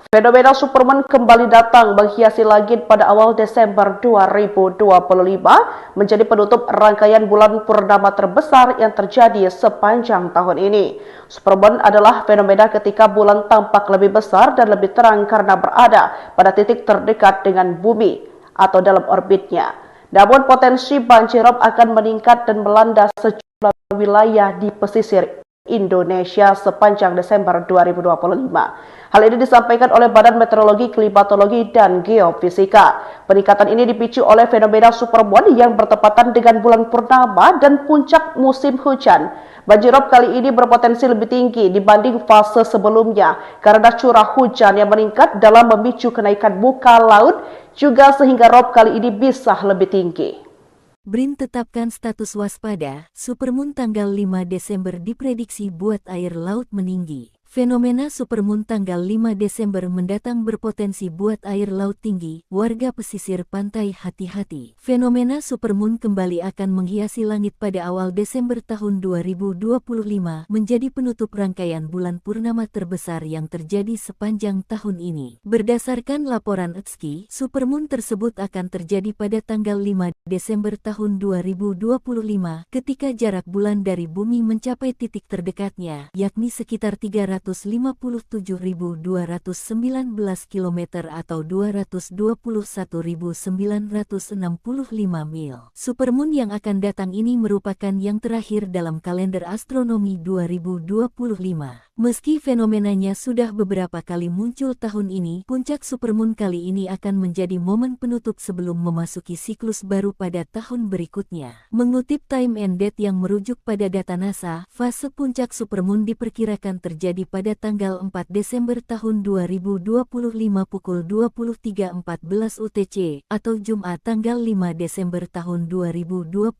Fenomena Superman kembali datang menghiasi langit pada awal Desember 2025 menjadi penutup rangkaian bulan purnama terbesar yang terjadi sepanjang tahun ini. Superman adalah fenomena ketika bulan tampak lebih besar dan lebih terang karena berada pada titik terdekat dengan bumi atau dalam orbitnya. Namun potensi banjirop akan meningkat dan melanda sejumlah wilayah di pesisir Indonesia sepanjang Desember 2025. Hal ini disampaikan oleh Badan Meteorologi, Klimatologi, dan Geofisika. Peningkatan ini dipicu oleh fenomena supermoon yang bertepatan dengan bulan purnama dan puncak musim hujan. Banjirop kali ini berpotensi lebih tinggi dibanding fase sebelumnya karena curah hujan yang meningkat dalam memicu kenaikan muka laut juga sehingga rob kali ini bisa lebih tinggi. BRIN tetapkan status waspada, supermoon tanggal 5 Desember diprediksi buat air laut meninggi. Fenomena supermoon tanggal 5 Desember mendatang berpotensi buat air laut tinggi, warga pesisir pantai hati-hati. Fenomena supermoon kembali akan menghiasi langit pada awal Desember tahun 2025 menjadi penutup rangkaian bulan purnama terbesar yang terjadi sepanjang tahun ini. Berdasarkan laporan ETSKI, supermoon tersebut akan terjadi pada tanggal 5 Desember tahun 2025 ketika jarak bulan dari bumi mencapai titik terdekatnya, yakni sekitar 357.219 km atau 221.965 mil. Supermoon yang akan datang ini merupakan yang terakhir dalam kalender astronomi 2025. Meski fenomenanya sudah beberapa kali muncul tahun ini, puncak supermoon kali ini akan menjadi momen penutup sebelum memasuki siklus baru pada tahun berikutnya. Mengutip Time and Date yang merujuk pada data NASA, fase puncak supermoon diperkirakan terjadi pada tanggal 4 Desember tahun 2025 pukul 23.14 UTC atau Jumat tanggal 5 Desember tahun 2025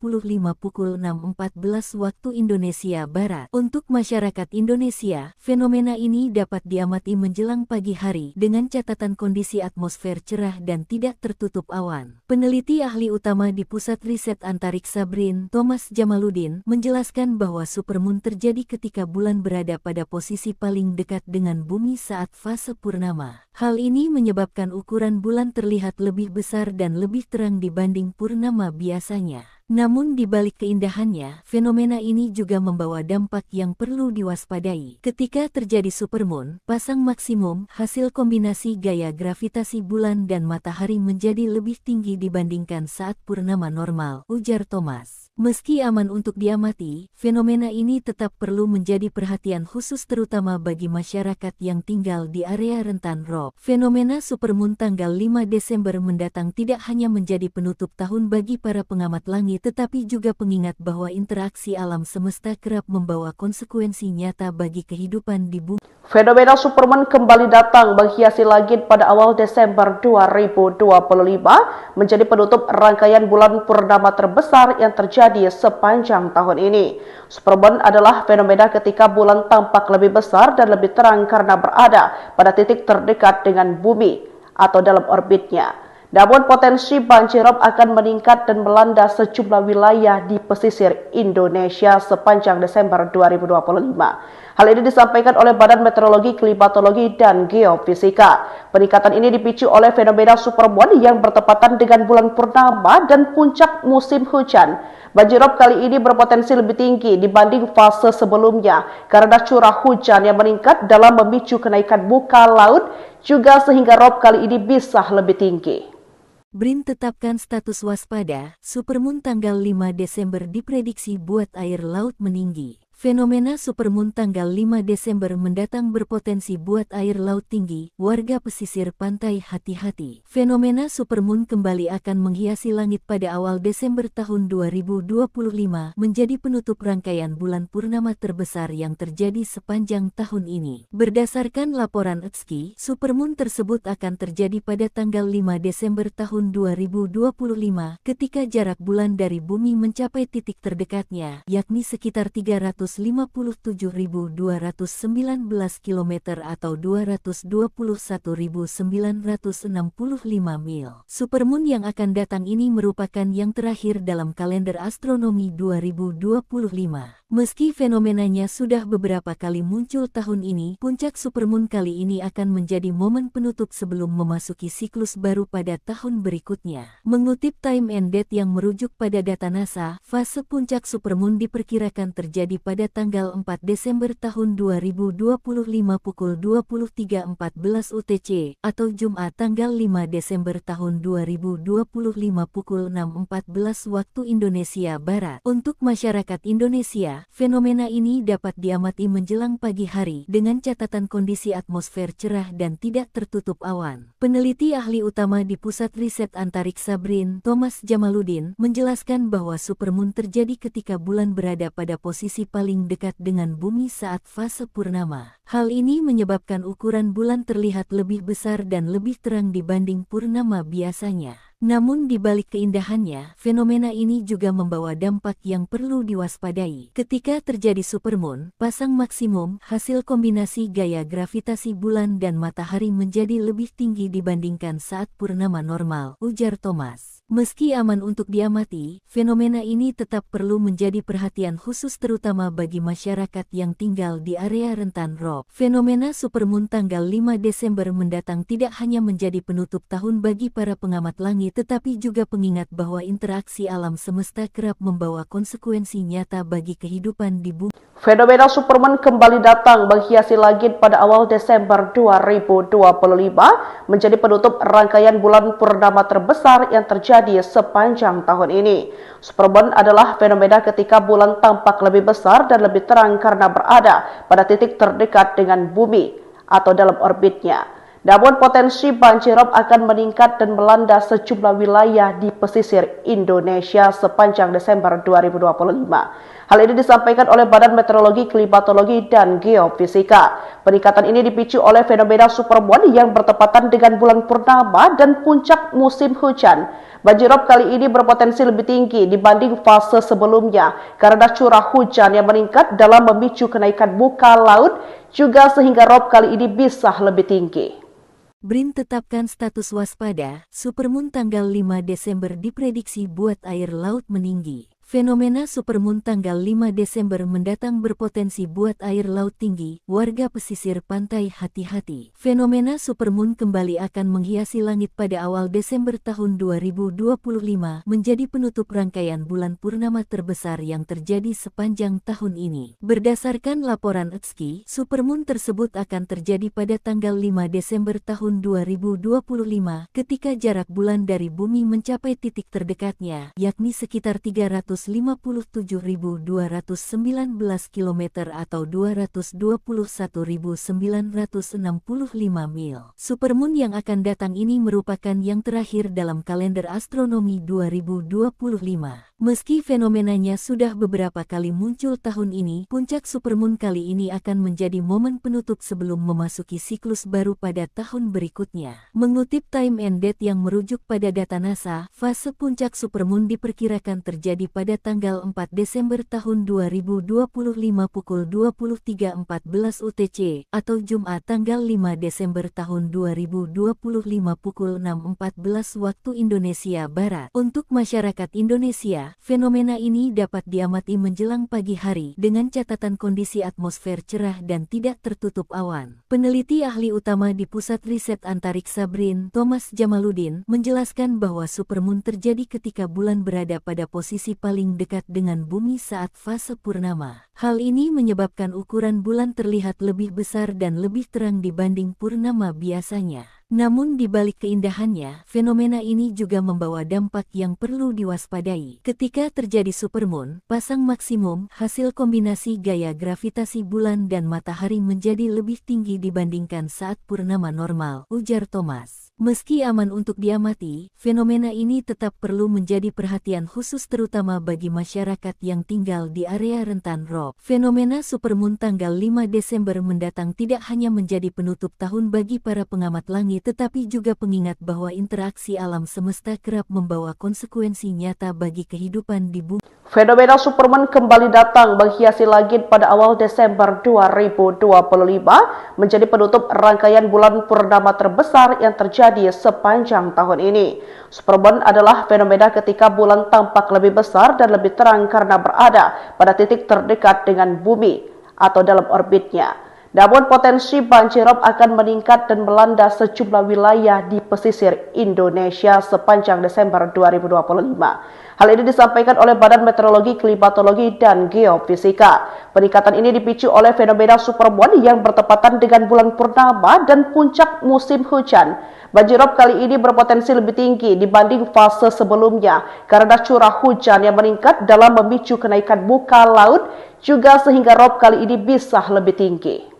pukul 6.14 waktu Indonesia Barat. Untuk masyarakat Indonesia, fenomena ini dapat diamati menjelang pagi hari dengan catatan kondisi atmosfer cerah dan tidak tertutup awan. Peneliti ahli utama di Pusat Riset Antariksa BRIN, Thomas Jamaludin, menjelaskan bahwa supermoon terjadi ketika bulan berada pada posisi paling dekat dengan bumi saat fase purnama. Hal ini menyebabkan ukuran bulan terlihat lebih besar dan lebih terang dibanding purnama biasanya. Namun di balik keindahannya, fenomena ini juga membawa dampak yang perlu diwaspadai. Ketika terjadi supermoon, pasang maksimum, hasil kombinasi gaya gravitasi bulan dan matahari menjadi lebih tinggi dibandingkan saat purnama normal, ujar Thomas. Meski aman untuk diamati, fenomena ini tetap perlu menjadi perhatian khusus terutama bagi masyarakat yang tinggal di area rentan rob. Fenomena supermoon tanggal 5 Desember mendatang tidak hanya menjadi penutup tahun bagi para pengamat langit, tetapi juga pengingat bahwa interaksi alam semesta kerap membawa konsekuensi nyata bagi kehidupan di bumi. Fenomena supermoon kembali datang menghiasi langit pada awal Desember 2025 menjadi penutup rangkaian bulan purnama terbesar yang terjadi sepanjang tahun ini. Supermoon adalah fenomena ketika bulan tampak lebih besar dan lebih terang karena berada pada titik terdekat dengan bumi atau dalam orbitnya. Namun potensi banjirop akan meningkat dan melanda sejumlah wilayah di pesisir Indonesia sepanjang Desember 2025. Hal ini disampaikan oleh Badan Meteorologi, Klimatologi, dan Geofisika. Peningkatan ini dipicu oleh fenomena supermoon yang bertepatan dengan bulan purnama dan puncak musim hujan. Banjirop kali ini berpotensi lebih tinggi dibanding fase sebelumnya karena curah hujan yang meningkat dalam memicu kenaikan muka laut juga sehingga rob kali ini bisa lebih tinggi. BRIN tetapkan status waspada, supermoon tanggal 5 Desember diprediksi buat air laut meninggi. Fenomena supermoon tanggal 5 Desember mendatang berpotensi buat air laut tinggi, warga pesisir pantai hati-hati. Fenomena supermoon kembali akan menghiasi langit pada awal Desember tahun 2025 menjadi penutup rangkaian bulan purnama terbesar yang terjadi sepanjang tahun ini. Berdasarkan laporan ETSKI, supermoon tersebut akan terjadi pada tanggal 5 Desember tahun 2025 ketika jarak bulan dari bumi mencapai titik terdekatnya, yakni sekitar 357.219 km atau 221.965 mil. Supermoon yang akan datang ini merupakan yang terakhir dalam kalender astronomi 2025. Meski fenomenanya sudah beberapa kali muncul tahun ini, puncak supermoon kali ini akan menjadi momen penutup sebelum memasuki siklus baru pada tahun berikutnya. Mengutip Time and Date yang merujuk pada data NASA, fase puncak supermoon diperkirakan terjadi pada tanggal 4 Desember tahun 2025 pukul 23.14 UTC atau Jumat tanggal 5 Desember tahun 2025 pukul 6.14 waktu Indonesia Barat. Untuk masyarakat Indonesia, fenomena ini dapat diamati menjelang pagi hari dengan catatan kondisi atmosfer cerah dan tidak tertutup awan. Peneliti ahli utama di Pusat Riset Antariksa BRIN, Thomas Jamaludin, menjelaskan bahwa supermoon terjadi ketika bulan berada pada posisi paling dekat dengan bumi saat fase purnama. Hal ini menyebabkan ukuran bulan terlihat lebih besar dan lebih terang dibanding purnama biasanya. Namun di balik keindahannya, fenomena ini juga membawa dampak yang perlu diwaspadai. Ketika terjadi supermoon, pasang maksimum, hasil kombinasi gaya gravitasi bulan dan matahari menjadi lebih tinggi dibandingkan saat purnama normal, ujar Thomas. Meski aman untuk diamati, fenomena ini tetap perlu menjadi perhatian khusus terutama bagi masyarakat yang tinggal di area rentan ROB. Fenomena supermoon tanggal 5 Desember mendatang tidak hanya menjadi penutup tahun bagi para pengamat langit, tetapi juga pengingat bahwa interaksi alam semesta kerap membawa konsekuensi nyata bagi kehidupan di bumi. Fenomena supermoon kembali datang menghiasi langit pada awal Desember 2025 menjadi penutup rangkaian bulan purnama terbesar yang terjadi sepanjang tahun ini. Supermoon adalah fenomena ketika bulan tampak lebih besar dan lebih terang karena berada pada titik terdekat dengan bumi atau dalam orbitnya. Namun potensi banjirop akan meningkat dan melanda sejumlah wilayah di pesisir Indonesia sepanjang Desember 2025. Hal ini disampaikan oleh Badan Meteorologi, Klimatologi, dan Geofisika. Peningkatan ini dipicu oleh fenomena supermoon yang bertepatan dengan bulan purnama dan puncak musim hujan. Banjirop kali ini berpotensi lebih tinggi dibanding fase sebelumnya karena curah hujan yang meningkat dalam memicu kenaikan muka laut juga sehingga rob kali ini bisa lebih tinggi. BRIN tetapkan status waspada, supermoon tanggal 5 Desember diprediksi buat air laut meninggi. Fenomena supermoon tanggal 5 Desember mendatang berpotensi buat air laut tinggi, warga pesisir pantai hati-hati. Fenomena supermoon kembali akan menghiasi langit pada awal Desember tahun 2025, menjadi penutup rangkaian bulan purnama terbesar yang terjadi sepanjang tahun ini. Berdasarkan laporan ETSI, supermoon tersebut akan terjadi pada tanggal 5 Desember tahun 2025, ketika jarak bulan dari bumi mencapai titik terdekatnya, yakni sekitar 357.219 km atau 221.965 mil. Supermoon yang akan datang ini merupakan yang terakhir dalam kalender astronomi 2025. Meski fenomenanya sudah beberapa kali muncul tahun ini, puncak supermoon kali ini akan menjadi momen penutup sebelum memasuki siklus baru pada tahun berikutnya. Mengutip Time and Date yang merujuk pada data NASA, fase puncak supermoon diperkirakan terjadi pada tanggal 4 Desember tahun 2025 pukul 23.14 UTC atau Jumat tanggal 5 Desember tahun 2025 pukul 6.14 waktu Indonesia Barat. Untuk masyarakat Indonesia, fenomena ini dapat diamati menjelang pagi hari dengan catatan kondisi atmosfer cerah dan tidak tertutup awan. Peneliti ahli utama di Pusat Riset Antariksa BRIN, Thomas Jamaludin, menjelaskan bahwa supermoon terjadi ketika bulan berada pada posisi paling dekat dengan bumi saat fase purnama. Hal ini menyebabkan ukuran bulan terlihat lebih besar dan lebih terang dibanding purnama biasanya. Namun di balik keindahannya, fenomena ini juga membawa dampak yang perlu diwaspadai. Ketika terjadi supermoon, pasang maksimum, hasil kombinasi gaya gravitasi bulan dan matahari menjadi lebih tinggi dibandingkan saat purnama normal, ujar Thomas. Meski aman untuk diamati, fenomena ini tetap perlu menjadi perhatian khusus terutama bagi masyarakat yang tinggal di area rentan ROB. Fenomena supermoon tanggal 5 Desember mendatang tidak hanya menjadi penutup tahun bagi para pengamat langit, lagi tetapi juga pengingat bahwa interaksi alam semesta kerap membawa konsekuensi nyata bagi kehidupan di bumi. Fenomena Supermoon kembali datang menghiasi langit pada awal Desember 2025 menjadi penutup rangkaian bulan purnama terbesar yang terjadi sepanjang tahun ini. Supermoon adalah fenomena ketika bulan tampak lebih besar dan lebih terang karena berada pada titik terdekat dengan bumi atau dalam orbitnya. Namun potensi banjirop akan meningkat dan melanda sejumlah wilayah di pesisir Indonesia sepanjang Desember 2025. Hal ini disampaikan oleh Badan Meteorologi, Klimatologi, dan Geofisika. Peningkatan ini dipicu oleh fenomena supermoon yang bertepatan dengan bulan purnama dan puncak musim hujan. Banjirop kali ini berpotensi lebih tinggi dibanding fase sebelumnya karena curah hujan yang meningkat dalam memicu kenaikan muka laut juga sehingga rob kali ini bisa lebih tinggi.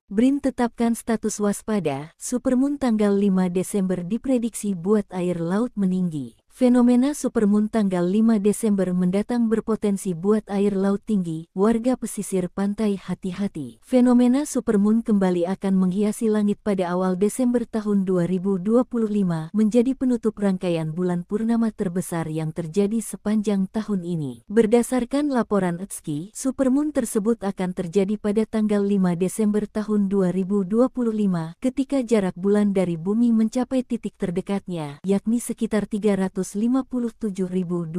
BRIN tetapkan status waspada, supermoon tanggal 5 Desember diprediksi buat air laut meninggi. Fenomena supermoon tanggal 5 Desember mendatang berpotensi buat air laut tinggi, warga pesisir pantai hati-hati. Fenomena supermoon kembali akan menghiasi langit pada awal Desember tahun 2025 menjadi penutup rangkaian bulan purnama terbesar yang terjadi sepanjang tahun ini. Berdasarkan laporan ETSI, supermoon tersebut akan terjadi pada tanggal 5 Desember tahun 2025 ketika jarak bulan dari bumi mencapai titik terdekatnya, yakni sekitar 357.219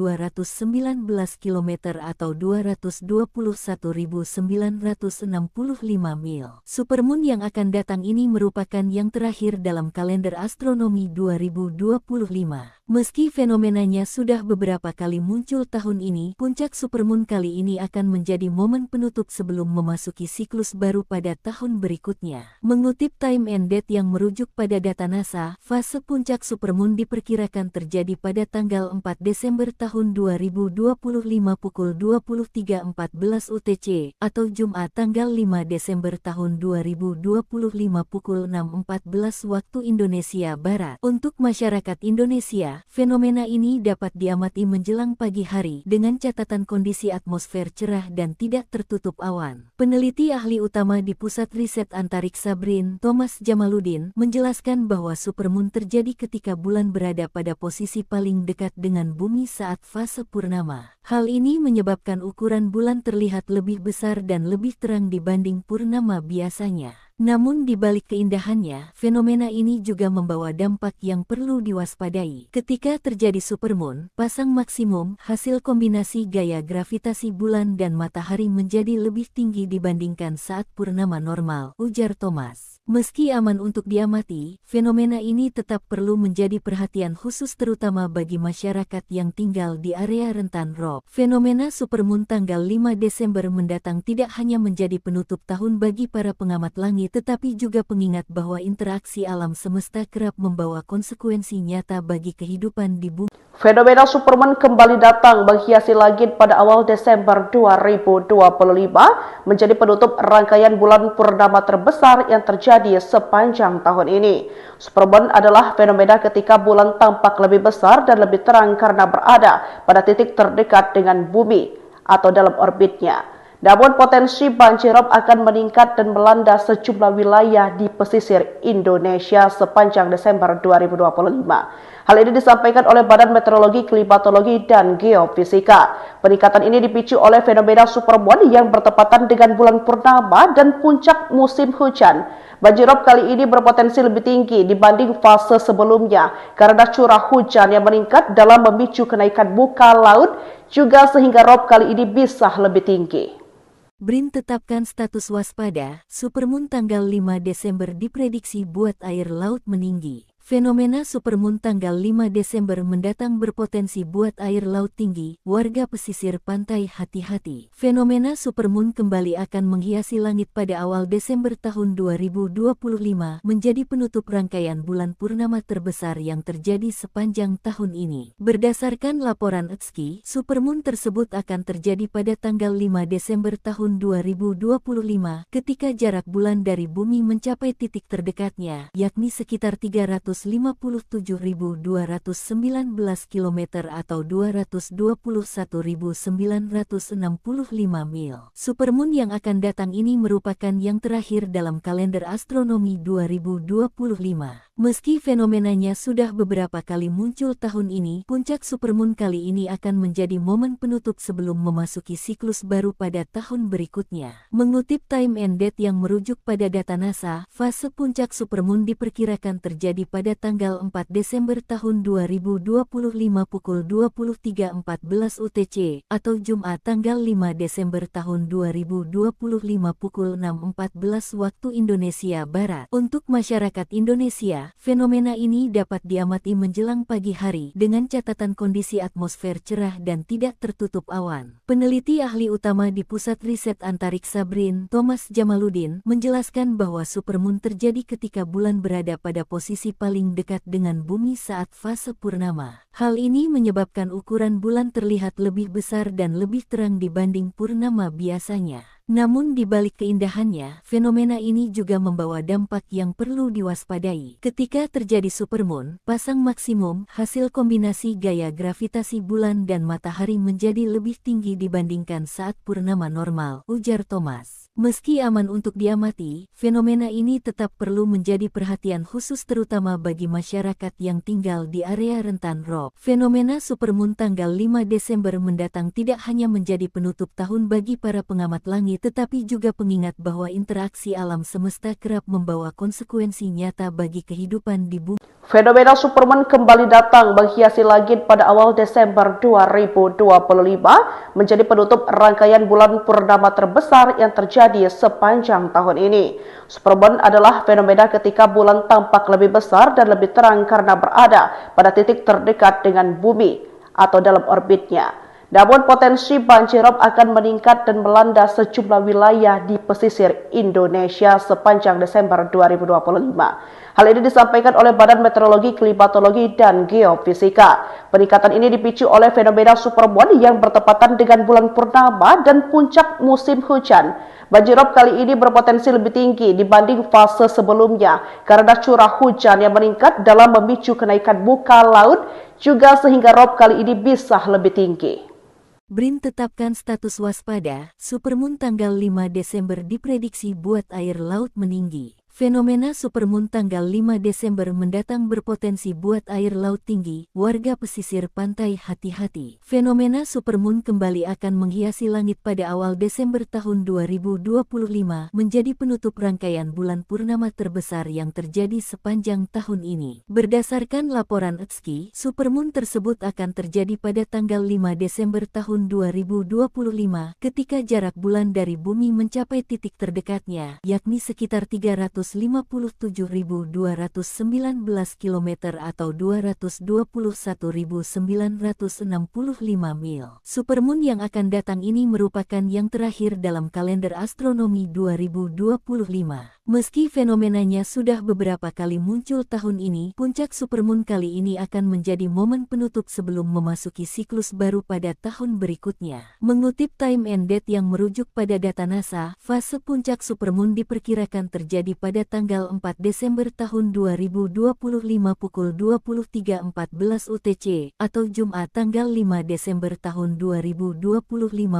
km atau 221.965 mil. Supermoon yang akan datang ini merupakan yang terakhir dalam kalender astronomi 2025. Meski fenomenanya sudah beberapa kali muncul tahun ini, puncak supermoon kali ini akan menjadi momen penutup sebelum memasuki siklus baru pada tahun berikutnya. Mengutip Time and Date yang merujuk pada data NASA, fase puncak supermoon diperkirakan terjadi pada tanggal 4 Desember tahun 2025 pukul 23.14 UTC atau Jumat tanggal 5 Desember tahun 2025 pukul 6.14 waktu Indonesia Barat. Untuk masyarakat Indonesia, fenomena ini dapat diamati menjelang pagi hari dengan catatan kondisi atmosfer cerah dan tidak tertutup awan. Peneliti ahli utama di Pusat Riset Antariksa BRIN, Thomas Jamaludin, menjelaskan bahwa supermoon terjadi ketika bulan berada pada posisi paling dekat dengan bumi saat fase purnama. Hal ini menyebabkan ukuran bulan terlihat lebih besar dan lebih terang dibanding purnama biasanya. Namun di balik keindahannya, fenomena ini juga membawa dampak yang perlu diwaspadai. Ketika terjadi supermoon, pasang maksimum, hasil kombinasi gaya gravitasi bulan dan matahari menjadi lebih tinggi dibandingkan saat purnama normal, ujar Thomas. Meski aman untuk diamati, fenomena ini tetap perlu menjadi perhatian khusus terutama bagi masyarakat yang tinggal di area rentan rob. Fenomena supermoon tanggal 5 Desember mendatang tidak hanya menjadi penutup tahun bagi para pengamat langit, tetapi juga pengingat bahwa interaksi alam semesta kerap membawa konsekuensi nyata bagi kehidupan di bumi. Fenomena supermoon kembali datang menghiasi langit pada awal Desember 2025 menjadi penutup rangkaian bulan purnama terbesar yang terjadi sepanjang tahun ini. Supermoon adalah fenomena ketika bulan tampak lebih besar dan lebih terang karena berada pada titik terdekat dengan bumi atau dalam orbitnya. Namun potensi banjirop akan meningkat dan melanda sejumlah wilayah di pesisir Indonesia sepanjang Desember 2025. Hal ini disampaikan oleh Badan Meteorologi, Klimatologi, dan Geofisika. Peningkatan ini dipicu oleh fenomena supermoon yang bertepatan dengan bulan purnama dan puncak musim hujan. Banjirop kali ini berpotensi lebih tinggi dibanding fase sebelumnya karena curah hujan yang meningkat dalam memicu kenaikan muka laut juga sehingga rob kali ini bisa lebih tinggi. BRIN tetapkan status waspada, supermoon tanggal 5 Desember diprediksi buat air laut meninggi. Fenomena supermoon tanggal 5 Desember mendatang berpotensi buat air laut tinggi, warga pesisir pantai hati-hati. Fenomena supermoon kembali akan menghiasi langit pada awal Desember tahun 2025 menjadi penutup rangkaian bulan purnama terbesar yang terjadi sepanjang tahun ini. Berdasarkan laporan ETSI, supermoon tersebut akan terjadi pada tanggal 5 Desember tahun 2025 ketika jarak bulan dari bumi mencapai titik terdekatnya, yakni sekitar 357.219 km atau 221.965 mil. Supermoon yang akan datang ini merupakan yang terakhir dalam kalender astronomi 2025. Meski fenomenanya sudah beberapa kali muncul tahun ini, puncak supermoon kali ini akan menjadi momen penutup sebelum memasuki siklus baru pada tahun berikutnya. Mengutip Time and Date yang merujuk pada data NASA, fase puncak supermoon diperkirakan terjadi pada tanggal 4 Desember tahun 2025 pukul 23.14 UTC atau Jumat tanggal 5 Desember tahun 2025 pukul 6.14 waktu Indonesia Barat. Untuk masyarakat Indonesia, fenomena ini dapat diamati menjelang pagi hari dengan catatan kondisi atmosfer cerah dan tidak tertutup awan. Peneliti ahli utama di Pusat Riset Antariksa BRIN, Thomas Jamaludin, menjelaskan bahwa supermoon terjadi ketika bulan berada pada posisi paling dekat dengan bumi saat fase purnama. Hal ini menyebabkan ukuran bulan terlihat lebih besar dan lebih terang dibanding purnama biasanya. Namun di balik keindahannya, fenomena ini juga membawa dampak yang perlu diwaspadai. Ketika terjadi supermoon, pasang maksimum, hasil kombinasi gaya gravitasi bulan dan matahari menjadi lebih tinggi dibandingkan saat purnama normal, ujar Thomas. Meski aman untuk diamati, fenomena ini tetap perlu menjadi perhatian khusus terutama bagi masyarakat yang tinggal di area rentan ROB. Fenomena supermoon tanggal 5 Desember mendatang tidak hanya menjadi penutup tahun bagi para pengamat langit, tetapi juga pengingat bahwa interaksi alam semesta kerap membawa konsekuensi nyata bagi kehidupan di bumi. Fenomena supermoon kembali datang menghiasi langit pada awal Desember 2025 menjadi penutup rangkaian bulan purnama terbesar yang terjadi sepanjang tahun ini. Supermoon adalah fenomena ketika bulan tampak lebih besar dan lebih terang karena berada pada titik terdekat dengan bumi atau dalam orbitnya. Namun potensi banjirop akan meningkat dan melanda sejumlah wilayah di pesisir Indonesia sepanjang Desember 2025. Hal ini disampaikan oleh Badan Meteorologi, Klimatologi, dan Geofisika. Peningkatan ini dipicu oleh fenomena supermoon yang bertepatan dengan bulan purnama dan puncak musim hujan. Banjirop kali ini berpotensi lebih tinggi dibanding fase sebelumnya karena curah hujan yang meningkat dalam memicu kenaikan muka laut juga sehingga rob kali ini bisa lebih tinggi. BRIN tetapkan status waspada, supermoon tanggal 5 Desember diprediksi buat air laut meninggi. Fenomena supermoon tanggal 5 Desember mendatang berpotensi buat air laut tinggi, warga pesisir pantai hati-hati. Fenomena supermoon kembali akan menghiasi langit pada awal Desember tahun 2025 menjadi penutup rangkaian bulan purnama terbesar yang terjadi sepanjang tahun ini. Berdasarkan laporan ETSKI, supermoon tersebut akan terjadi pada tanggal 5 Desember tahun 2025 ketika jarak bulan dari bumi mencapai titik terdekatnya, yakni sekitar 357.219 km atau 221.965 mil. Supermoon yang akan datang ini merupakan yang terakhir dalam kalender astronomi 2025. Meski fenomenanya sudah beberapa kali muncul tahun ini, puncak supermoon kali ini akan menjadi momen penutup sebelum memasuki siklus baru pada tahun berikutnya. Mengutip Time and Date yang merujuk pada data NASA, fase puncak supermoon diperkirakan terjadi pada tanggal 4 Desember tahun 2025 pukul 23.14 UTC atau Jumat tanggal 5 Desember tahun 2025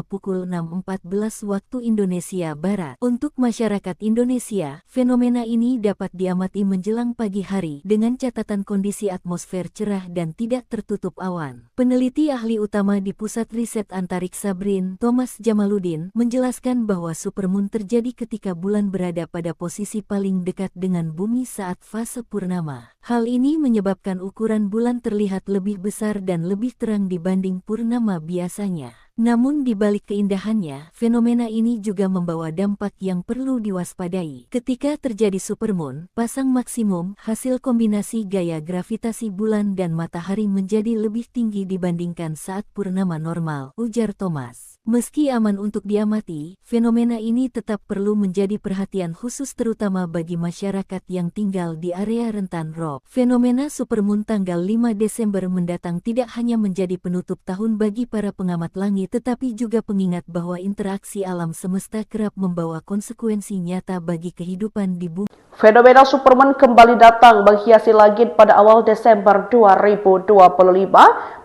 pukul 6.14 waktu Indonesia Barat. Untuk masyarakat Indonesia, fenomena ini dapat diamati menjelang pagi hari dengan catatan kondisi atmosfer cerah dan tidak tertutup awan. Peneliti ahli utama di Pusat Riset Antariksa BRIN, Thomas Jamaludin, menjelaskan bahwa supermoon terjadi ketika bulan berada pada posisi paling dekat dengan bumi saat fase purnama. Hal ini menyebabkan ukuran bulan terlihat lebih besar dan lebih terang dibanding purnama biasanya. Namun di balik keindahannya, fenomena ini juga membawa dampak yang perlu diwaspadai. Ketika terjadi supermoon, pasang maksimum, hasil kombinasi gaya gravitasi bulan dan matahari menjadi lebih tinggi dibandingkan saat purnama normal, ujar Thomas. Meski aman untuk diamati, fenomena ini tetap perlu menjadi perhatian khusus terutama bagi masyarakat yang tinggal di area rentan ROB. Fenomena supermoon tanggal 5 Desember mendatang tidak hanya menjadi penutup tahun bagi para pengamat langit, langit tetapi juga pengingat bahwa interaksi alam semesta kerap membawa konsekuensi nyata bagi kehidupan di bumi. Fenomena Supermoon kembali datang menghiasi langit pada awal Desember 2025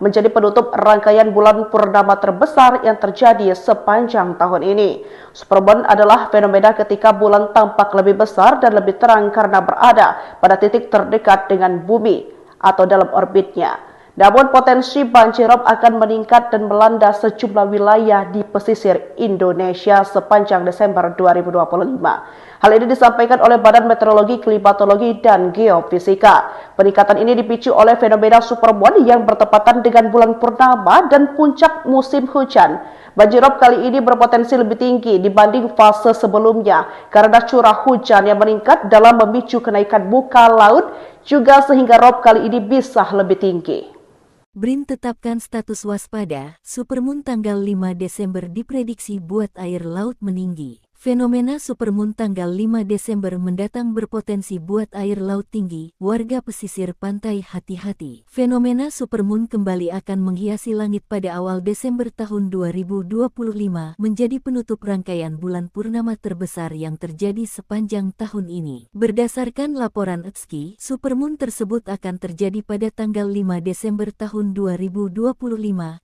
menjadi penutup rangkaian bulan purnama terbesar yang terjadi sepanjang tahun ini. Supermoon adalah fenomena ketika bulan tampak lebih besar dan lebih terang karena berada pada titik terdekat dengan bumi atau dalam orbitnya. Namun potensi banjirop akan meningkat dan melanda sejumlah wilayah di pesisir Indonesia sepanjang Desember 2025. Hal ini disampaikan oleh Badan Meteorologi, Klimatologi, dan Geofisika. Peningkatan ini dipicu oleh fenomena supermoon yang bertepatan dengan bulan purnama dan puncak musim hujan. Banjirop kali ini berpotensi lebih tinggi dibanding fase sebelumnya karena curah hujan yang meningkat dalam memicu kenaikan muka laut juga sehingga rob kali ini bisa lebih tinggi. BRIN tetapkan status waspada, supermoon tanggal 5 Desember diprediksi buat air laut meninggi. Fenomena supermoon tanggal 5 Desember mendatang berpotensi buat air laut tinggi, warga pesisir pantai hati-hati. Fenomena supermoon kembali akan menghiasi langit pada awal Desember tahun 2025 menjadi penutup rangkaian bulan purnama terbesar yang terjadi sepanjang tahun ini. Berdasarkan laporan EXKI, supermoon tersebut akan terjadi pada tanggal 5 Desember tahun 2025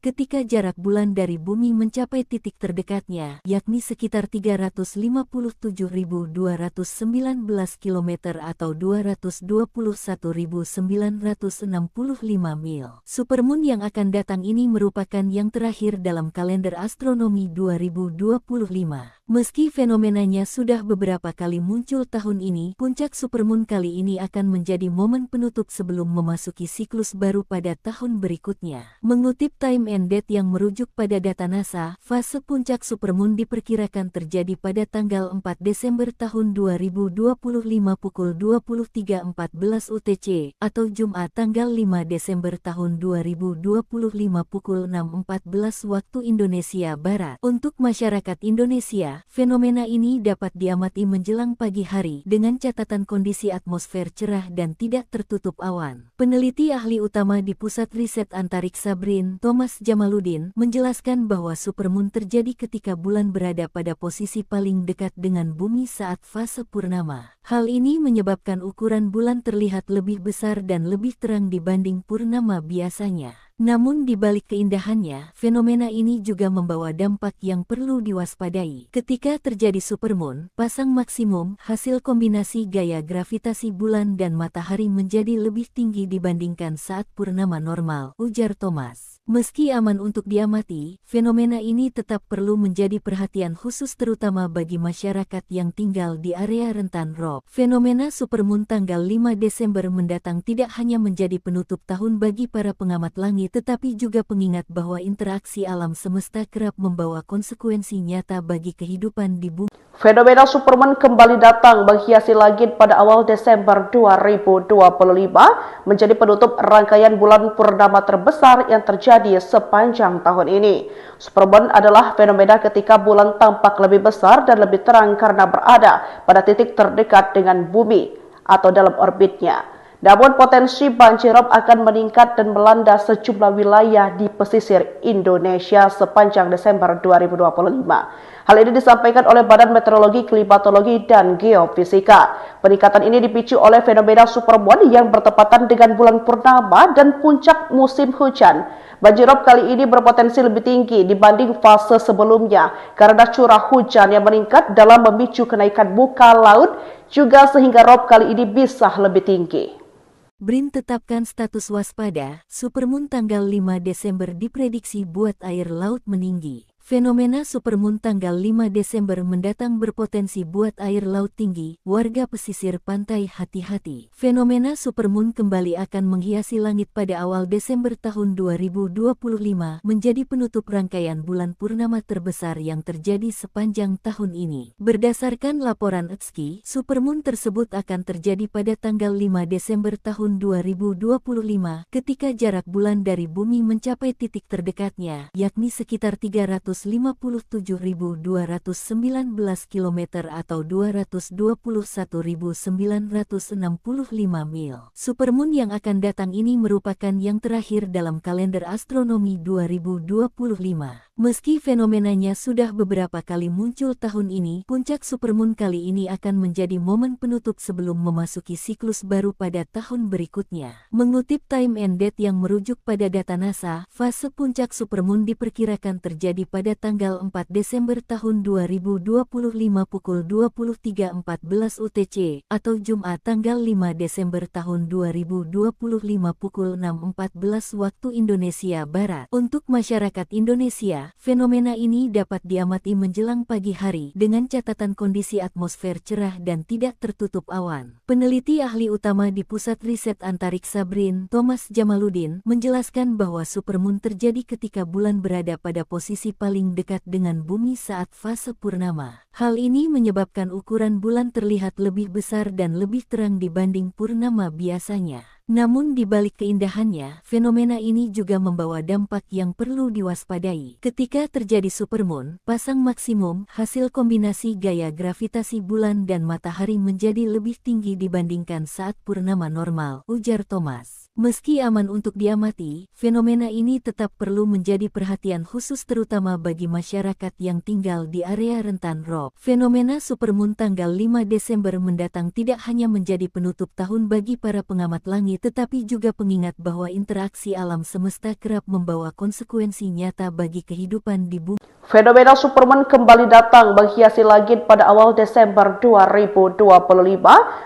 ketika jarak bulan dari bumi mencapai titik terdekatnya, yakni sekitar 357.219 km atau 221.965 mil. Supermoon yang akan datang ini merupakan yang terakhir dalam kalender astronomi 2025. Meski fenomenanya sudah beberapa kali muncul tahun ini, puncak supermoon kali ini akan menjadi momen penutup sebelum memasuki siklus baru pada tahun berikutnya. Mengutip Time and Date yang merujuk pada data NASA, fase puncak supermoon diperkirakan terjadi pada tanggal 4 Desember tahun 2025 pukul 23.14 UTC atau Jumat tanggal 5 Desember tahun 2025 pukul 6.14 waktu Indonesia Barat. Untuk masyarakat Indonesia, fenomena ini dapat diamati menjelang pagi hari dengan catatan kondisi atmosfer cerah dan tidak tertutup awan. Peneliti ahli utama di Pusat Riset Antariksa BRIN, Thomas Jamaludin, menjelaskan bahwa supermoon terjadi ketika bulan berada pada posisi paling dekat dengan bumi saat fase purnama. Hal ini menyebabkan ukuran bulan terlihat lebih besar dan lebih terang dibanding purnama biasanya. Namun di balik keindahannya, fenomena ini juga membawa dampak yang perlu diwaspadai. Ketika terjadi supermoon, pasang maksimum, hasil kombinasi gaya gravitasi bulan dan matahari menjadi lebih tinggi dibandingkan saat purnama normal, ujar Thomas. Meski aman untuk diamati, fenomena ini tetap perlu menjadi perhatian khusus terutama bagi masyarakat yang tinggal di area rentan rob. Fenomena supermoon tanggal 5 Desember mendatang tidak hanya menjadi penutup tahun bagi para pengamat langit, tetapi juga pengingat bahwa interaksi alam semesta kerap membawa konsekuensi nyata bagi kehidupan di bumi. Fenomena supermoon kembali datang menghiasi langit pada awal Desember 2025 menjadi penutup rangkaian bulan purnama terbesar yang terjadi sepanjang tahun ini. Supermoon adalah fenomena ketika bulan tampak lebih besar dan lebih terang karena berada pada titik terdekat dengan bumi atau dalam orbitnya. Namun potensi banjirop akan meningkat dan melanda sejumlah wilayah di pesisir Indonesia sepanjang Desember 2025. Hal ini disampaikan oleh Badan Meteorologi, Klimatologi, dan Geofisika. Peningkatan ini dipicu oleh fenomena supermoon yang bertepatan dengan bulan purnama dan puncak musim hujan. Banjirop kali ini berpotensi lebih tinggi dibanding fase sebelumnya karena curah hujan yang meningkat dalam memicu kenaikan muka laut juga sehingga rob kali ini bisa lebih tinggi. BRIN tetapkan status waspada, supermoon tanggal 5 Desember diprediksi buat air laut meninggi. Fenomena supermoon tanggal 5 Desember mendatang berpotensi buat air laut tinggi, warga pesisir pantai hati-hati. Fenomena supermoon kembali akan menghiasi langit pada awal Desember tahun 2025 menjadi penutup rangkaian bulan purnama terbesar yang terjadi sepanjang tahun ini. Berdasarkan laporan EXKI, supermoon tersebut akan terjadi pada tanggal 5 Desember tahun 2025 ketika jarak bulan dari bumi mencapai titik terdekatnya, yakni sekitar 357.219 km atau 221.965 mil. Supermoon yang akan datang ini merupakan yang terakhir dalam kalender astronomi 2025. Meski fenomenanya sudah beberapa kali muncul tahun ini, puncak supermoon kali ini akan menjadi momen penutup sebelum memasuki siklus baru pada tahun berikutnya. Mengutip Time and Date yang merujuk pada data NASA, fase puncak supermoon diperkirakan terjadi pada tanggal 4 Desember tahun 2025 pukul 23.14 UTC atau Jumat tanggal 5 Desember tahun 2025 pukul 6.14 waktu Indonesia Barat. Untuk masyarakat Indonesia, fenomena ini dapat diamati menjelang pagi hari dengan catatan kondisi atmosfer cerah dan tidak tertutup awan. Peneliti ahli utama di Pusat Riset Antariksa BRIN, Thomas Jamaludin, menjelaskan bahwa supermoon terjadi ketika bulan berada pada posisi paling dekat dengan bumi saat fase purnama. Hal ini menyebabkan ukuran bulan terlihat lebih besar dan lebih terang dibanding purnama biasanya. Namun di balik keindahannya, fenomena ini juga membawa dampak yang perlu diwaspadai. Ketika terjadi supermoon, pasang maksimum, hasil kombinasi gaya gravitasi bulan dan matahari menjadi lebih tinggi dibandingkan saat purnama normal, ujar Thomas. Meski aman untuk diamati, fenomena ini tetap perlu menjadi perhatian khusus terutama bagi masyarakat yang tinggal di area rentan rob. Fenomena supermoon tanggal 5 Desember mendatang tidak hanya menjadi penutup tahun bagi para pengamat langit, tetapi juga pengingat bahwa interaksi alam semesta kerap membawa konsekuensi nyata bagi kehidupan di bumi. Fenomena supermoon kembali datang menghiasi langit pada awal Desember 2025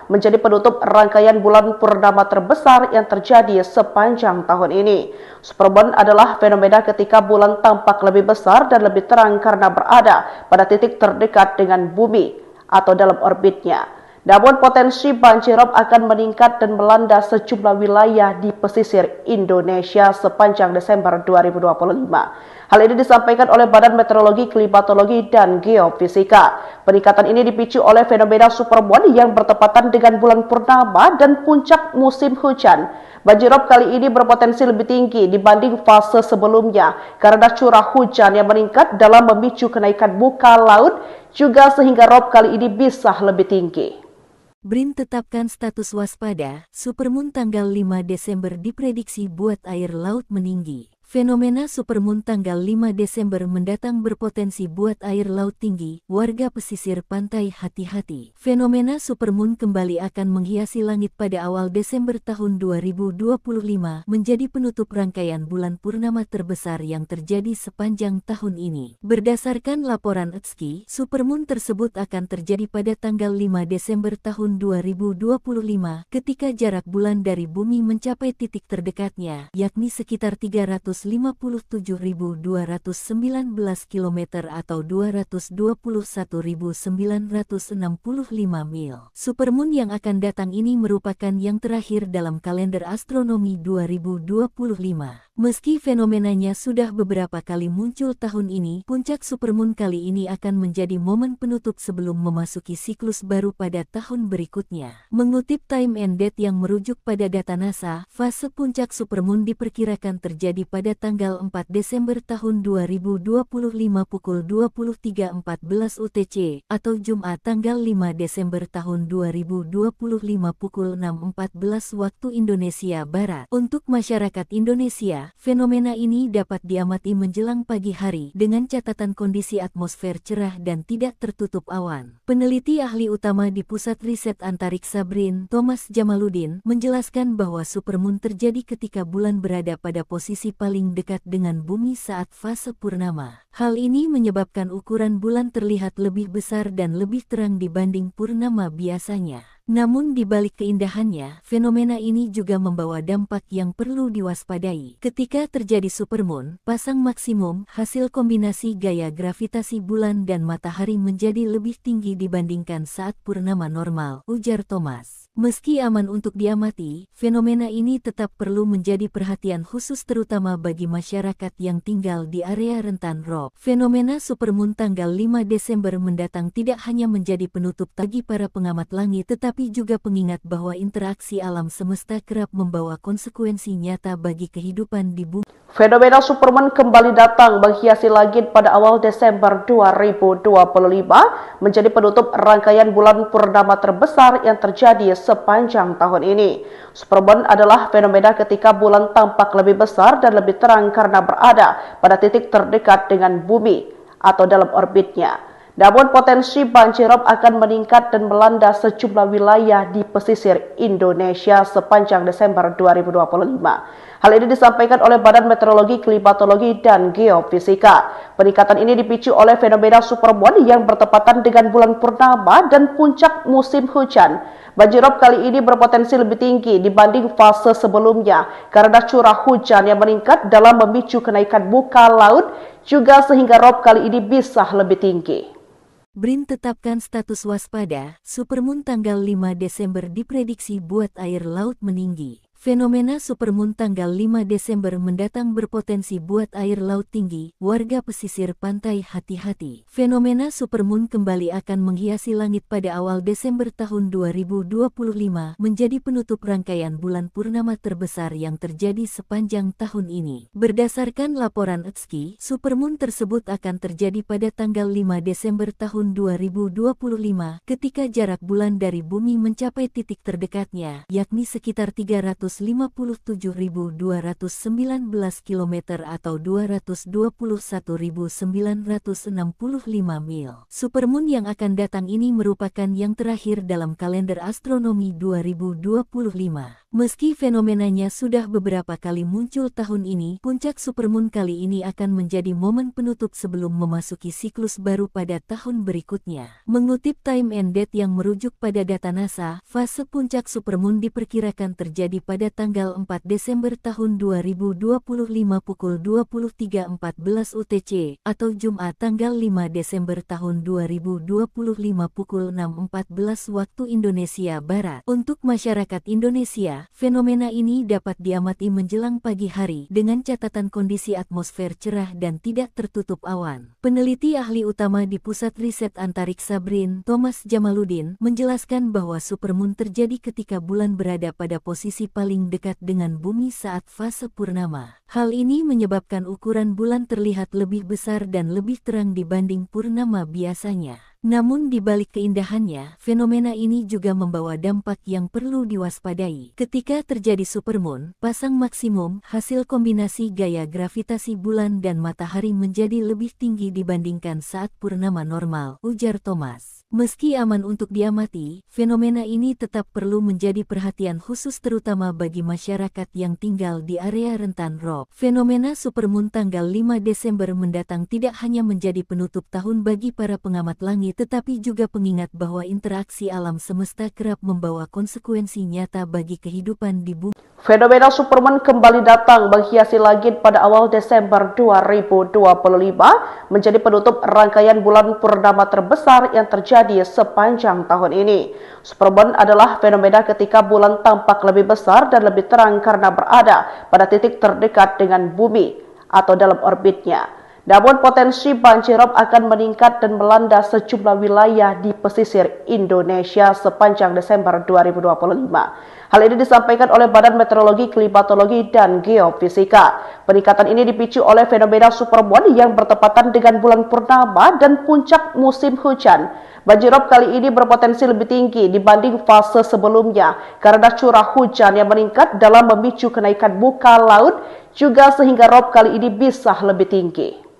menjadi penutup rangkaian bulan purnama terbesar yang terjadi sepanjang tahun ini. Supermoon adalah fenomena ketika bulan tampak lebih besar dan lebih terang karena berada pada titik terdekat dengan bumi atau dalam orbitnya. Namun potensi banjirop akan meningkat dan melanda sejumlah wilayah di pesisir Indonesia sepanjang Desember 2025. Hal ini disampaikan oleh Badan Meteorologi, Klimatologi, dan Geofisika. Peningkatan ini dipicu oleh fenomena supermoon yang bertepatan dengan bulan purnama dan puncak musim hujan. Banjirop kali ini berpotensi lebih tinggi dibanding fase sebelumnya karena curah hujan yang meningkat dalam memicu kenaikan muka laut juga sehingga rob kali ini bisa lebih tinggi. BRIN tetapkan status waspada, supermoon tanggal 5 Desember diprediksi buat air laut meninggi. Fenomena supermoon tanggal 5 Desember mendatang berpotensi buat air laut tinggi, warga pesisir pantai hati-hati. Fenomena supermoon kembali akan menghiasi langit pada awal Desember tahun 2025 menjadi penutup rangkaian bulan purnama terbesar yang terjadi sepanjang tahun ini. Berdasarkan laporan ETSKI, supermoon tersebut akan terjadi pada tanggal 5 Desember tahun 2025 ketika jarak bulan dari bumi mencapai titik terdekatnya, yakni sekitar 357.219 km atau 221.965 mil. Supermoon yang akan datang ini merupakan yang terakhir dalam kalender astronomi 2025. Meski fenomenanya sudah beberapa kali muncul tahun ini, puncak supermoon kali ini akan menjadi momen penutup sebelum memasuki siklus baru pada tahun berikutnya. Mengutip Time and Date yang merujuk pada data NASA, fase puncak supermoon diperkirakan terjadi pada tanggal 4 Desember tahun 2025 pukul 23.14 UTC atau Jumat tanggal 5 Desember tahun 2025 pukul 6.14 waktu Indonesia Barat. Untuk masyarakat Indonesia, fenomena ini dapat diamati menjelang pagi hari dengan catatan kondisi atmosfer cerah dan tidak tertutup awan. Peneliti ahli utama di Pusat Riset Antariksa BRIN, Thomas Jamaludin, menjelaskan bahwa supermoon terjadi ketika bulan berada pada posisi paling dekat dengan bumi saat fase purnama. Hal ini menyebabkan ukuran bulan terlihat lebih besar dan lebih terang dibanding purnama biasanya. Namun di balik keindahannya, fenomena ini juga membawa dampak yang perlu diwaspadai. Ketika terjadi supermoon, pasang maksimum, hasil kombinasi gaya gravitasi bulan dan matahari menjadi lebih tinggi dibandingkan saat purnama normal, ujar Thomas. Meski aman untuk diamati, fenomena ini tetap perlu menjadi perhatian khusus terutama bagi masyarakat yang tinggal di area rentan rob. Fenomena supermoon tanggal 5 Desember mendatang tidak hanya menjadi penutup bagi para pengamat langit tetapi tetapi juga pengingat bahwa interaksi alam semesta kerap membawa konsekuensi nyata bagi kehidupan di bumi. Fenomena Supermoon kembali datang menghiasi langit pada awal Desember 2025 menjadi penutup rangkaian bulan purnama terbesar yang terjadi sepanjang tahun ini. Supermoon adalah fenomena ketika bulan tampak lebih besar dan lebih terang karena berada pada titik terdekat dengan bumi atau dalam orbitnya. Namun potensi banjirop akan meningkat dan melanda sejumlah wilayah di pesisir Indonesia sepanjang Desember 2025. Hal ini disampaikan oleh Badan Meteorologi, Klimatologi, dan Geofisika. Peningkatan ini dipicu oleh fenomena supermoon yang bertepatan dengan bulan purnama dan puncak musim hujan. Banjirop kali ini berpotensi lebih tinggi dibanding fase sebelumnya karena curah hujan yang meningkat dalam memicu kenaikan muka laut juga sehingga rob kali ini bisa lebih tinggi. BRIN tetapkan status waspada, supermoon tanggal 5 Desember diprediksi buat air laut meninggi. Fenomena supermoon tanggal 5 Desember mendatang berpotensi buat air laut tinggi, warga pesisir pantai hati-hati. Fenomena supermoon kembali akan menghiasi langit pada awal Desember tahun 2025 menjadi penutup rangkaian bulan purnama terbesar yang terjadi sepanjang tahun ini. Berdasarkan laporan EXKI, supermoon tersebut akan terjadi pada tanggal 5 Desember tahun 2025 ketika jarak bulan dari bumi mencapai titik terdekatnya, yakni sekitar 357.219 km atau 221.965 mil. Supermoon yang akan datang ini merupakan yang terakhir dalam kalender astronomi 2025. Meski fenomenanya sudah beberapa kali muncul tahun ini, puncak supermoon kali ini akan menjadi momen penutup sebelum memasuki siklus baru pada tahun berikutnya. Mengutip Time and Date yang merujuk pada data NASA, fase puncak supermoon diperkirakan terjadi pada tanggal 4 Desember tahun 2025 pukul 23.14 UTC atau Jumat tanggal 5 Desember tahun 2025 pukul 6.14 waktu Indonesia Barat. Untuk masyarakat Indonesia, fenomena ini dapat diamati menjelang pagi hari dengan catatan kondisi atmosfer cerah dan tidak tertutup awan. Peneliti ahli utama di Pusat Riset Antariksa BRIN, Thomas Jamaludin, menjelaskan bahwa supermoon terjadi ketika bulan berada pada posisi paling dekat dengan bumi saat fase purnama. Hal ini menyebabkan ukuran bulan terlihat lebih besar dan lebih terang dibanding purnama biasanya. Namun di balik keindahannya, fenomena ini juga membawa dampak yang perlu diwaspadai. Ketika terjadi supermoon, pasang maksimum, hasil kombinasi gaya gravitasi bulan dan matahari menjadi lebih tinggi dibandingkan saat purnama normal, ujar Thomas. Meski aman untuk diamati, fenomena ini tetap perlu menjadi perhatian khusus terutama bagi masyarakat yang tinggal di area rentan rob. Fenomena supermoon tanggal 5 Desember mendatang tidak hanya menjadi penutup tahun bagi para pengamat langit, tetapi juga pengingat bahwa interaksi alam semesta kerap membawa konsekuensi nyata bagi kehidupan di bumi. Fenomena supermoon kembali datang menghiasi langit pada awal Desember 2025 menjadi penutup rangkaian bulan purnama terbesar yang terjadi sepanjang tahun ini. Supermoon adalah fenomena ketika bulan tampak lebih besar dan lebih terang karena berada pada titik terdekat dengan bumi atau dalam orbitnya. Namun potensi banjirop akan meningkat dan melanda sejumlah wilayah di pesisir Indonesia sepanjang Desember 2025. Hal ini disampaikan oleh Badan Meteorologi, Klimatologi, dan Geofisika. Peningkatan ini dipicu oleh fenomena supermoon yang bertepatan dengan bulan purnama dan puncak musim hujan. Banjirop kali ini berpotensi lebih tinggi dibanding fase sebelumnya karena curah hujan yang meningkat dalam memicu kenaikan muka laut juga sehingga rob kali ini bisa lebih tinggi.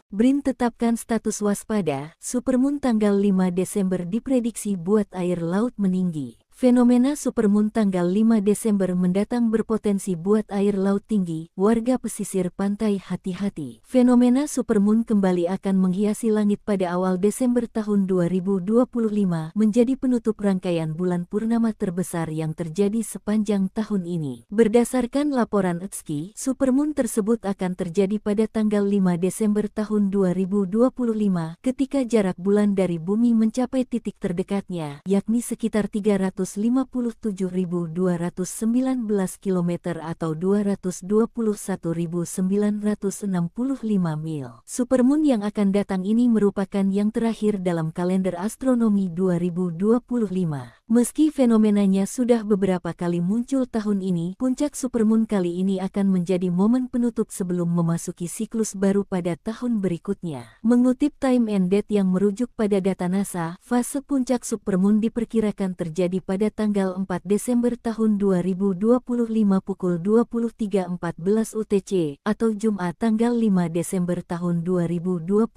BRIN tetapkan status waspada, supermoon tanggal 5 Desember diprediksi buat air laut meninggi. Fenomena supermoon tanggal 5 Desember mendatang berpotensi buat air laut tinggi, warga pesisir pantai hati-hati. Fenomena supermoon kembali akan menghiasi langit pada awal Desember tahun 2025 menjadi penutup rangkaian bulan purnama terbesar yang terjadi sepanjang tahun ini. Berdasarkan laporan EXKI, supermoon tersebut akan terjadi pada tanggal 5 Desember tahun 2025 ketika jarak bulan dari bumi mencapai titik terdekatnya, yakni sekitar 300 km atau 221.965 mil. Supermoon yang akan datang ini merupakan yang terakhir dalam kalender astronomi 2025. Meski fenomenanya sudah beberapa kali muncul tahun ini, puncak supermoon kali ini akan menjadi momen penutup sebelum memasuki siklus baru pada tahun berikutnya. Mengutip Time and Date yang merujuk pada data NASA, fase puncak supermoon diperkirakan terjadi pada tanggal 4 Desember tahun 2025 pukul 23.14 UTC atau Jumat tanggal 5 Desember tahun 2025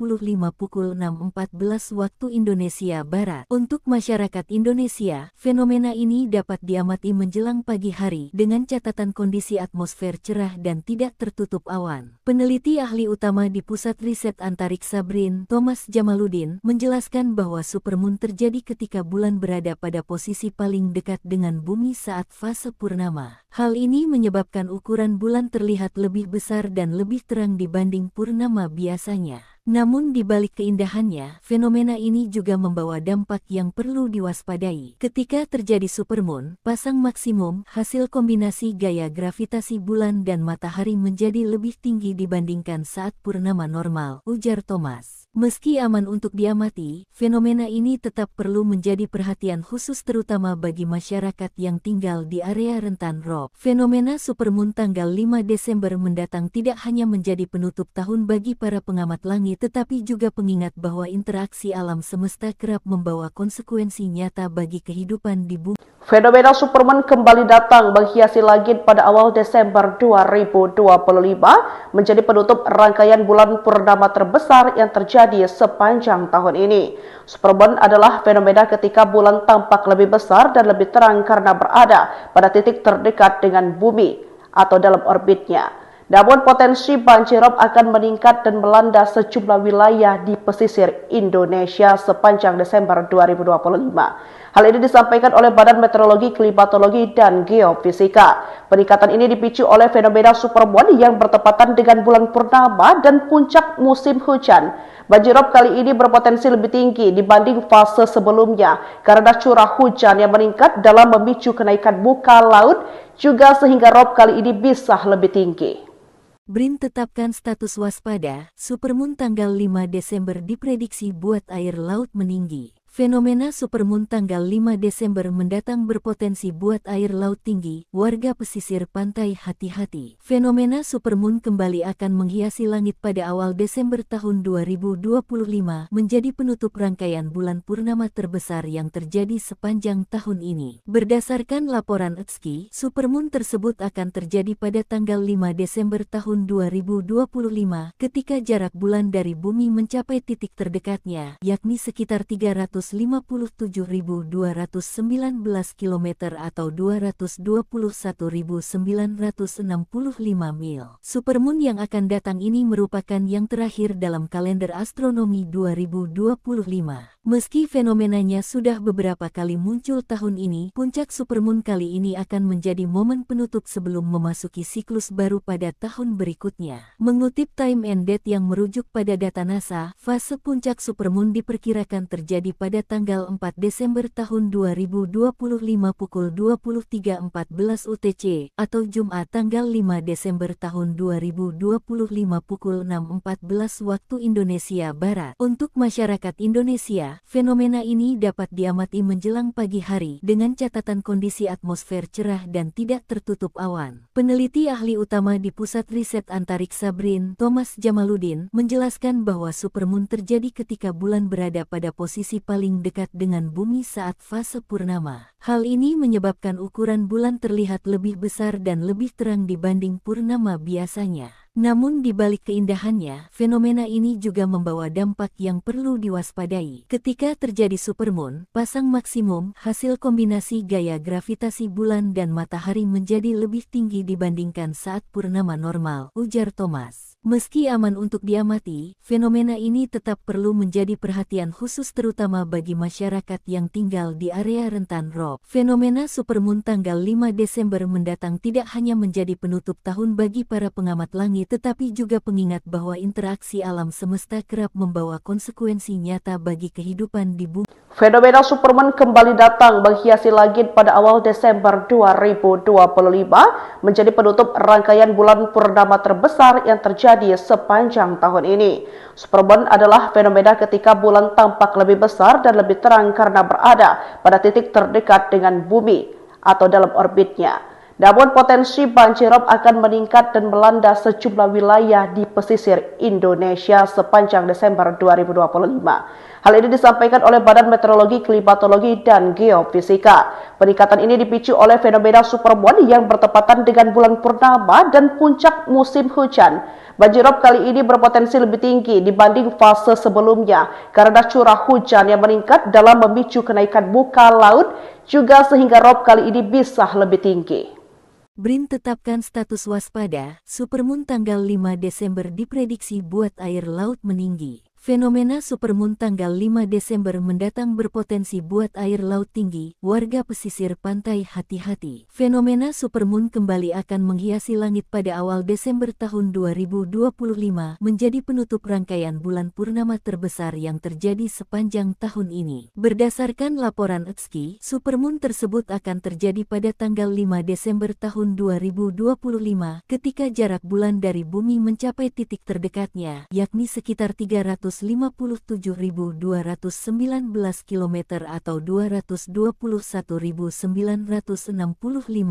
pukul 6.14 waktu Indonesia Barat. Untuk masyarakat Indonesia, fenomena ini dapat diamati menjelang pagi hari dengan catatan kondisi atmosfer cerah dan tidak tertutup awan. Peneliti ahli utama di Pusat Riset Antariksa BRIN, Thomas Jamaludin, menjelaskan bahwa supermoon terjadi ketika bulan berada pada posisi paling dekat dengan bumi saat fase purnama. Hal ini menyebabkan ukuran bulan terlihat lebih besar dan lebih terang dibanding purnama biasanya. Namun di balik keindahannya, fenomena ini juga membawa dampak yang perlu diwaspadai. Ketika terjadi supermoon, pasang maksimum, hasil kombinasi gaya gravitasi bulan dan matahari menjadi lebih tinggi dibandingkan saat purnama normal, ujar Thomas. Meski aman untuk diamati, fenomena ini tetap perlu menjadi perhatian khusus terutama bagi masyarakat yang tinggal di area rentan rob. Fenomena supermoon tanggal 5 Desember mendatang tidak hanya menjadi penutup tahun bagi para pengamat langit, tetapi juga pengingat bahwa interaksi alam semesta kerap membawa konsekuensi nyata bagi kehidupan di bumi. Fenomena supermoon kembali datang menghiasi langit pada awal Desember 2025 menjadi penutup rangkaian bulan purnama terbesar yang terjadi sepanjang tahun ini. Supermoon adalah fenomena ketika bulan tampak lebih besar dan lebih terang karena berada pada titik terdekat dengan bumi atau dalam orbitnya. Namun potensi banjirop akan meningkat dan melanda sejumlah wilayah di pesisir Indonesia sepanjang Desember 2025. Hal ini disampaikan oleh Badan Meteorologi, Klimatologi, dan Geofisika. Peningkatan ini dipicu oleh fenomena supermoon yang bertepatan dengan bulan purnama dan puncak musim hujan. Banjirop kali ini berpotensi lebih tinggi dibanding fase sebelumnya karena curah hujan yang meningkat dalam memicu kenaikan muka laut juga sehingga rob kali ini bisa lebih tinggi. BRIN tetapkan status waspada, supermoon tanggal 5 Desember diprediksi buat air laut meninggi. Fenomena supermoon tanggal 5 Desember mendatang berpotensi buat air laut tinggi, warga pesisir pantai hati-hati. Fenomena supermoon kembali akan menghiasi langit pada awal Desember tahun 2025 menjadi penutup rangkaian bulan purnama terbesar yang terjadi sepanjang tahun ini. Berdasarkan laporan ETSI, supermoon tersebut akan terjadi pada tanggal 5 Desember tahun 2025 ketika jarak bulan dari bumi mencapai titik terdekatnya, yakni sekitar 357.219 km atau 221.965 mil. Supermoon yang akan datang ini merupakan yang terakhir dalam kalender astronomi 2025. Meski fenomenanya sudah beberapa kali muncul tahun ini, puncak supermoon kali ini akan menjadi momen penutup sebelum memasuki siklus baru pada tahun berikutnya. Mengutip Time and Date yang merujuk pada data NASA, fase puncak supermoon diperkirakan terjadi pada tanggal 4 Desember tahun 2025 pukul 23.14 UTC atau Jumat tanggal 5 Desember tahun 2025 pukul 6.14 waktu Indonesia Barat. Untuk masyarakat Indonesia, fenomena ini dapat diamati menjelang pagi hari dengan catatan kondisi atmosfer cerah dan tidak tertutup awan. Peneliti ahli utama di Pusat Riset Antariksa BRIN, Thomas Jamaludin, menjelaskan bahwa supermoon terjadi ketika bulan berada pada posisi paling dekat dengan bumi saat fase purnama. Hal ini menyebabkan ukuran bulan terlihat lebih besar dan lebih terang dibanding purnama biasanya. Namun di balik keindahannya, fenomena ini juga membawa dampak yang perlu diwaspadai. Ketika terjadi supermoon, pasang maksimum, hasil kombinasi gaya gravitasi bulan dan matahari menjadi lebih tinggi dibandingkan saat purnama normal, ujar Thomas. Meski aman untuk diamati, fenomena ini tetap perlu menjadi perhatian khusus terutama bagi masyarakat yang tinggal di area rentan rob. Fenomena supermoon tanggal 5 Desember mendatang tidak hanya menjadi penutup tahun bagi para pengamat langit, langi tetapi juga pengingat bahwa interaksi alam semesta kerap membawa konsekuensi nyata bagi kehidupan di bumi. Fenomena Supermoon kembali datang menghiasi langit pada awal Desember 2025 menjadi penutup rangkaian bulan purnama terbesar yang terjadi sepanjang tahun ini. Supermoon adalah fenomena ketika bulan tampak lebih besar dan lebih terang karena berada pada titik terdekat dengan bumi atau dalam orbitnya. Namun potensi banjirop akan meningkat dan melanda sejumlah wilayah di pesisir Indonesia sepanjang Desember 2025. Hal ini disampaikan oleh Badan Meteorologi, Klimatologi, dan Geofisika. Peningkatan ini dipicu oleh fenomena supermoon yang bertepatan dengan bulan purnama dan puncak musim hujan. Banjirop kali ini berpotensi lebih tinggi dibanding fase sebelumnya karena curah hujan yang meningkat dalam memicu kenaikan muka laut juga sehingga rob kali ini bisa lebih tinggi. BRIN tetapkan status waspada, supermoon tanggal 5 Desember diprediksi buat air laut meninggi. Fenomena supermoon tanggal 5 Desember mendatang berpotensi buat air laut tinggi, warga pesisir pantai hati-hati. Fenomena supermoon kembali akan menghiasi langit pada awal Desember tahun 2025 menjadi penutup rangkaian bulan purnama terbesar yang terjadi sepanjang tahun ini. Berdasarkan laporan ETSI, supermoon tersebut akan terjadi pada tanggal 5 Desember tahun 2025 ketika jarak bulan dari bumi mencapai titik terdekatnya, yakni sekitar 357.219 km atau 221.965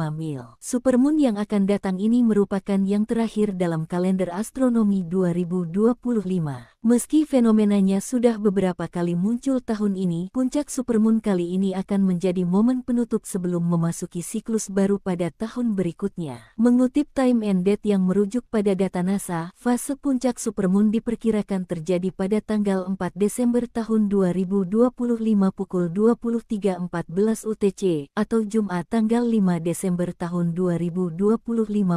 mil. Supermoon yang akan datang ini merupakan yang terakhir dalam kalender astronomi 2025. Meski fenomenanya sudah beberapa kali muncul tahun ini, puncak supermoon kali ini akan menjadi momen penutup sebelum memasuki siklus baru pada tahun berikutnya. Mengutip Time and Date yang merujuk pada data NASA, fase puncak supermoon diperkirakan terjadi pada tanggal 4 Desember tahun 2025 pukul 23.14 UTC atau Jumat tanggal 5 Desember tahun 2025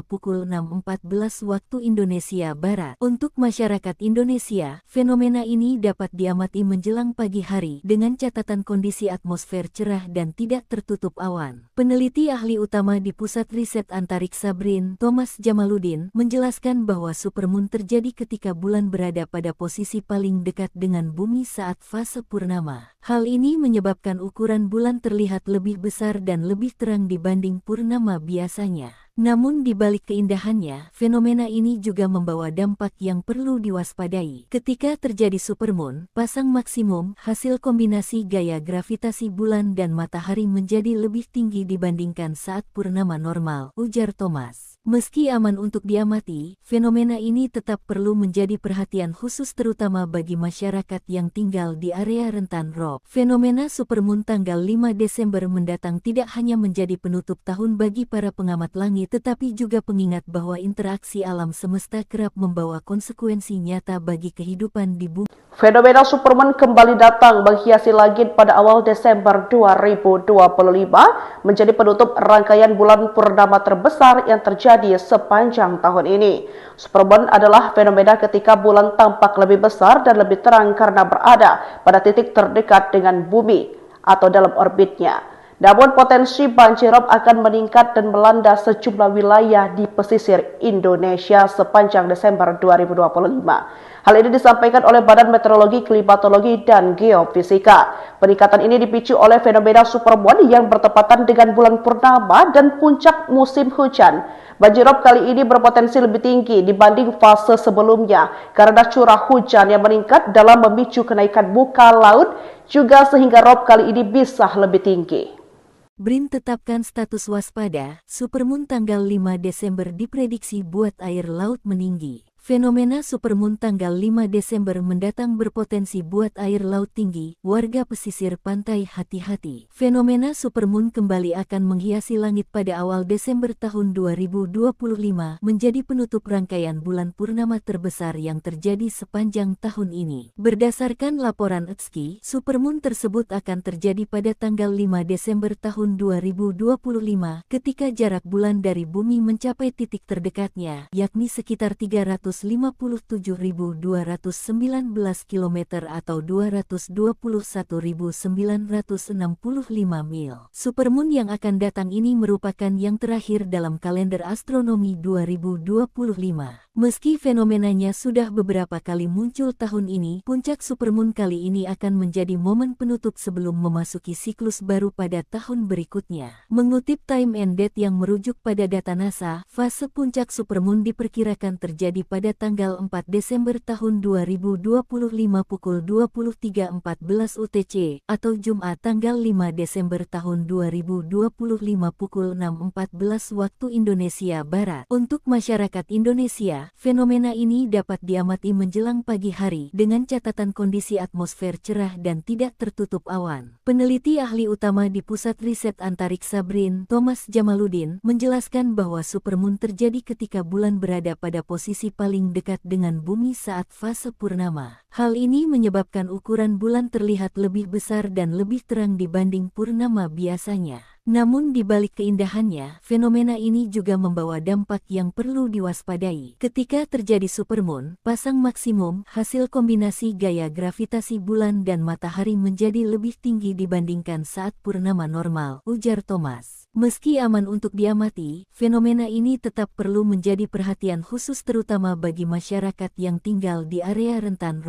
pukul 6.14 waktu Indonesia Barat. Untuk masyarakat Indonesia, fenomena ini dapat diamati menjelang pagi hari dengan catatan kondisi atmosfer cerah dan tidak tertutup awan. Peneliti ahli utama di Pusat Riset Antariksa BRIN, Thomas Jamaludin, menjelaskan bahwa supermoon terjadi ketika bulan berada pada posisi paling dekat dengan bumi saat fase purnama. Hal ini menyebabkan ukuran bulan terlihat lebih besar dan lebih terang dibanding purnama biasanya. Namun di balik keindahannya, fenomena ini juga membawa dampak yang perlu diwaspadai. Ketika terjadi supermoon, pasang maksimum, hasil kombinasi gaya gravitasi bulan dan matahari menjadi lebih tinggi dibandingkan saat purnama normal, ujar Thomas. Meski aman untuk diamati, fenomena ini tetap perlu menjadi perhatian khusus terutama bagi masyarakat yang tinggal di area rentan rob. Fenomena supermoon tanggal 5 Desember mendatang tidak hanya menjadi penutup tahun bagi para pengamat langit, tetapi juga pengingat bahwa interaksi alam semesta kerap membawa konsekuensi nyata bagi kehidupan di bumi. Fenomena supermoon kembali datang menghiasi langit pada awal Desember 2025 menjadi penutup rangkaian bulan purnama terbesar yang terjadi sepanjang tahun ini. Supermoon adalah fenomena ketika bulan tampak lebih besar dan lebih terang karena berada pada titik terdekat dengan bumi atau dalam orbitnya. Namun potensi banjirop akan meningkat dan melanda sejumlah wilayah di pesisir Indonesia sepanjang Desember 2025. Hal ini disampaikan oleh Badan Meteorologi, Klimatologi, dan Geofisika. Peningkatan ini dipicu oleh fenomena supermoon yang bertepatan dengan bulan purnama dan puncak musim hujan. Banjirop kali ini berpotensi lebih tinggi dibanding fase sebelumnya karena curah hujan yang meningkat dalam memicu kenaikan muka laut juga sehingga rob kali ini bisa lebih tinggi. BRIN tetapkan status waspada, supermoon tanggal 5 Desember diprediksi buat air laut meninggi. Fenomena supermoon tanggal 5 Desember mendatang berpotensi buat air laut tinggi, warga pesisir pantai hati-hati. Fenomena supermoon kembali akan menghiasi langit pada awal Desember tahun 2025 menjadi penutup rangkaian bulan purnama terbesar yang terjadi sepanjang tahun ini. Berdasarkan laporan ETSI, supermoon tersebut akan terjadi pada tanggal 5 Desember tahun 2025 ketika jarak bulan dari bumi mencapai titik terdekatnya, yakni sekitar 300 257.219 km atau 221.965 mil. Supermoon yang akan datang ini merupakan yang terakhir dalam kalender astronomi 2025. Meski fenomenanya sudah beberapa kali muncul tahun ini, puncak supermoon kali ini akan menjadi momen penutup sebelum memasuki siklus baru pada tahun berikutnya. Mengutip Time and Date yang merujuk pada data NASA, fase puncak supermoon diperkirakan terjadi pada tanggal 4 Desember tahun 2025 pukul 23.14 UTC atau Jumat tanggal 5 Desember tahun 2025 pukul 6.14 waktu Indonesia Barat. Untuk masyarakat Indonesia, fenomena ini dapat diamati menjelang pagi hari dengan catatan kondisi atmosfer cerah dan tidak tertutup awan. Peneliti ahli utama di Pusat Riset Antariksa BRIN, Thomas Jamaluddin, menjelaskan bahwa supermoon terjadi ketika bulan berada pada posisi paling dekat dengan bumi saat fase purnama. Hal ini menyebabkan ukuran bulan terlihat lebih besar dan lebih terang dibanding purnama biasanya. Namun di balik keindahannya, fenomena ini juga membawa dampak yang perlu diwaspadai. Ketika terjadi supermoon, pasang maksimum, hasil kombinasi gaya gravitasi bulan dan matahari menjadi lebih tinggi dibandingkan saat purnama normal, ujar Thomas. Meski aman untuk diamati, fenomena ini tetap perlu menjadi perhatian khusus terutama bagi masyarakat yang tinggal di area rentan